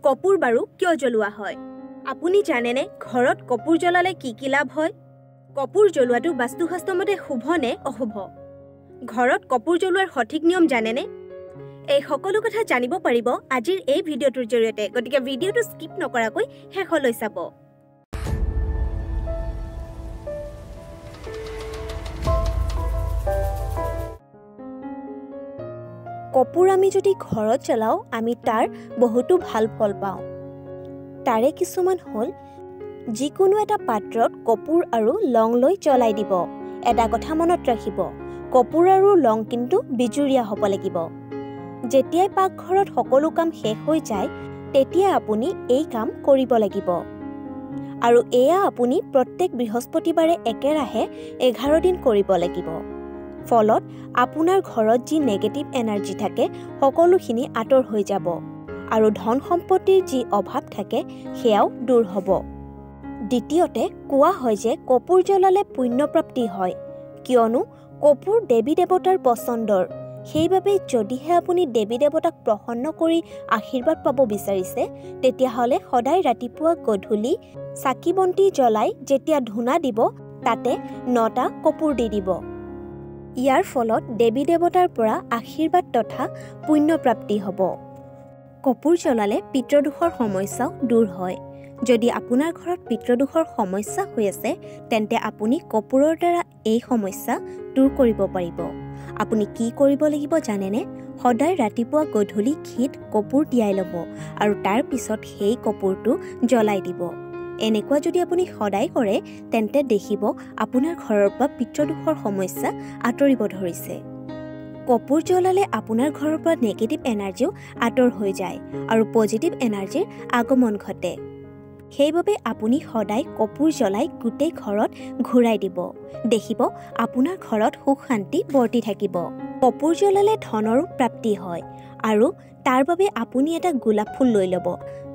কপুৰ বাৰু কিয় জ্বলোৱা হয়? আপুনি জানেনে ঘৰত কপুৰ জ্বলালে কি লাভ হয়? কপুৰ জ্বলোৱাটো বাস্তুশাস্ত্ৰমতে শুভ নে অশুভ? ঘৰত কপুৰ জ্বলোৱাৰ সঠিক নিয়ম জানেনে? এই সকলো কথা জানিব পাৰিব আজিৰ এই ভিডিঅ'টোৰ জৰিয়তে, গতিকে ভিডিঅ'টো স্কিপ নকৰাকৈ শেষলৈ চাব। কপুৰ আমি যদি ঘৰত জ্বলাওঁ আমি তাৰ বহুতো ভাল ফল পাওঁ। তাৰে কিছুমান হ'ল, যিকোনো এটা পাত্ৰত কপুৰ আৰু লং লৈ জ্বলাই দিব। এটা কথা মনত ৰাখিব, কপুৰ আৰু লং কিন্তু বিজুৰীয়া হ'ব লাগিব। যেতিয়াই পাকঘৰত সকলো কাম শেষ হৈ যায় তেতিয়া আপুনি এই কাম কৰিব লাগিব। আৰু এয়া আপুনি প্ৰত্যেক বৃহস্পতিবাৰে একেৰাহে 11 দিন কৰিব লাগিব। ফলত আপোনাৰ ঘৰত যি নেগেটিভ এনাৰ্জি থাকে সকলোখিনি আঁতৰ হৈ যাব আৰু ধন সম্পত্তিৰ যি অভাৱ থাকে সেয়াও দূৰ হ'ব। দ্বিতীয়তে কোৱা হয় যে কপুৰ জ্বলালে পুণ্যপ্ৰাপ্তি হয়, কিয়নো কপুৰ দেৱী দেৱতাৰ পচন্দৰ। সেইবাবে যদিহে আপুনি দেৱী দেৱতাক প্ৰসন্ন কৰি আশীৰ্বাদ পাব বিচাৰিছে তেতিয়াহ'লে সদায় ৰাতিপুৱা গধূলি চাকি বন্তি জ্বলাই যেতিয়া ধূনা দিব তাতে 9টা কপুৰ দি দিব। ইয়াৰ ফলত দেৱী দেৱতাৰ পৰা আশীৰ্বাদ তথা পুণ্যপ্ৰাপ্তি হ'ব। কপুৰ জ্বলালে পিতৃদোষৰ সমস্যাও দূৰ হয়। যদি আপোনাৰ ঘৰত পিতৃদোষৰ সমস্যা হৈ আছে তেন্তে আপুনি কপুৰৰ দ্বাৰা এই সমস্যা দূৰ কৰিব পাৰিব। আপুনি কি কৰিব লাগিব জানেনে? সদায় ৰাতিপুৱা গধূলি ঘিত কপুৰ তিয়াই ল'ব আৰু তাৰ পিছত সেই কপুৰটো জ্বলাই দিব। এনেকুৱা যদি আপুনি সদায় কৰে তেন্তে দেখিব আপোনাৰ ঘৰৰ পৰা পিতৃদোষৰ সমস্যা আঁতৰিব ধৰিছে। কপুৰ জ্বলালে আপোনাৰ ঘৰৰ পৰা নেগেটিভ এনাৰ্জিও আঁতৰ হৈ যায় আৰু পজিটিভ এনাৰ্জিৰ আগমন ঘটে। সেইবাবে আপুনি সদায় কপুৰ জ্বলাই গোটেই ঘৰত ঘূৰাই দিব। দেখিব আপোনাৰ ঘৰত সুখ শান্তি বৰ্তি থাকিব। কপুৰ জ্বলালে ধনৰো প্ৰাপ্তি হয় আৰু তাৰ বাবে আপুনি এটা গোলাপ ফুল লৈ ল'ব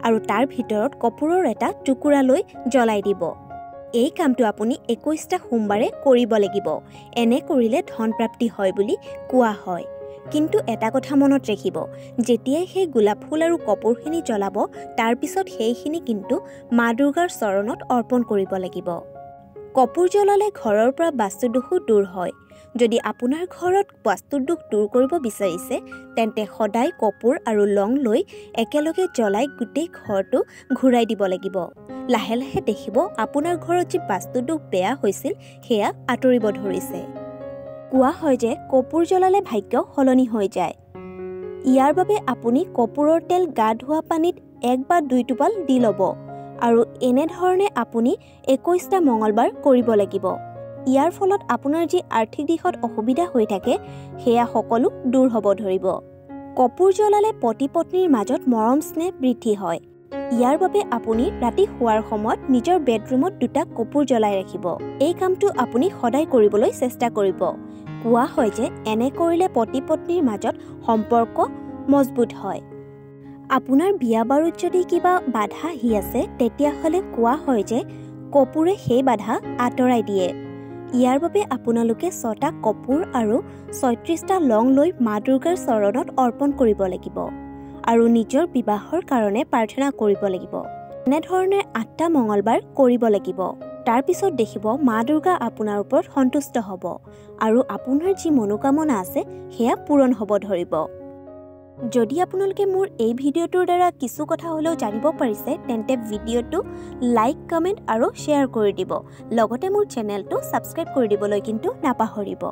আৰু তাৰ ভিতৰত কপুৰৰ এটা টুকুৰা লৈ জ্বলাই দিব। এই কামটো আপুনি 21টা সোমবাৰে কৰিব লাগিব। এনে কৰিলে ধন প্ৰাপ্তি হয় বুলি কোৱা হয়। কিন্তু এটা কথা মনত ৰাখিব, যেতিয়াই সেই গোলাপ ফুল আৰু কপুৰখিনি জ্বলাব তাৰ পিছত সেইখিনি কিন্তু মা দুৰ্গাৰ চৰণত অৰ্পণ কৰিব লাগিব। কপুৰ জ্বলালে ঘৰৰ পৰা বাস্তুদোষো দূৰ হয়। যদি আপোনাৰ ঘৰত বাস্তুদোষ দূৰ কৰিব বিচাৰিছে তেন্তে সদায় কপুৰ আৰু লং লৈ একেলগে জ্বলাই গোটেই ঘৰটো ঘূৰাই দিব লাগিব। লাহে লাহে দেখিব আপোনাৰ ঘৰত যি বাস্তুদোষ বেয়া হৈছিল সেয়া আঁতৰিব ধৰিছে। কোৱা হয় যে কপুৰ জ্বলালে ভাগ্য সলনি হৈ যায়। ইয়াৰ বাবে আপুনি কপুৰৰ তেল গা ধোৱা পানীত 1 বা 2 টোপাল দি ল'ব আৰু এনেধৰণে আপুনি 21টা মঙলবাৰ কৰিব লাগিব। ইয়াৰ ফলত আপোনাৰ যি আৰ্থিক দিশত অসুবিধা হৈ থাকে সেয়া সকলো দূৰ হ'ব ধৰিব। কপুৰ জ্বলালে পতি পত্নীৰ মাজত মৰম স্নেহ বৃদ্ধি হয়। ইয়াৰ বাবে আপুনি ৰাতি শোৱাৰ সময়ত নিজৰ বেডৰুমত 2টা কপুৰ জ্বলাই ৰাখিব। এই কামটো আপুনি সদায় কৰিবলৈ চেষ্টা কৰিব। কোৱা হয় যে এনে কৰিলে পতি পত্নীৰ মাজত সম্পৰ্ক মজবুত হয়। আপোনাৰ বিয়া বাৰুত যদি কিবা বাধা আহি আছে তেতিয়াহ'লে কোৱা হয় যে কপুৰে সেই বাধা আঁতৰাই দিয়ে। ইয়াৰ বাবে আপোনালোকে 6টা কপুৰ আৰু 36টা লং লৈ মা দুৰ্গাৰ চৰণত অৰ্পণ কৰিব লাগিব আৰু নিজৰ বিবাহৰ কাৰণে প্ৰাৰ্থনা কৰিব লাগিব। এনেধৰণে 8টা মঙলবাৰ কৰিব লাগিব। তাৰ পিছত দেখিব মা দুৰ্গা আপোনাৰ ওপৰত সন্তুষ্ট হ'ব আৰু আপোনাৰ যি মনোকামনা আছে সেয়া পূৰণ হ'ব ধৰিব। যদি আপোনালোকে মোৰ এই ভিডিঅ'টোৰ দ্বাৰা কিছু কথা হ'লেও জানিব পাৰিছে তেন্তে ভিডিঅ'টো লাইক, কমেণ্ট আৰু শ্বেয়াৰ কৰি দিব। লগতে মোৰ চেনেলটো ছাবস্ক্ৰাইব কৰি দিবলৈ কিন্তু নাপাহৰিব।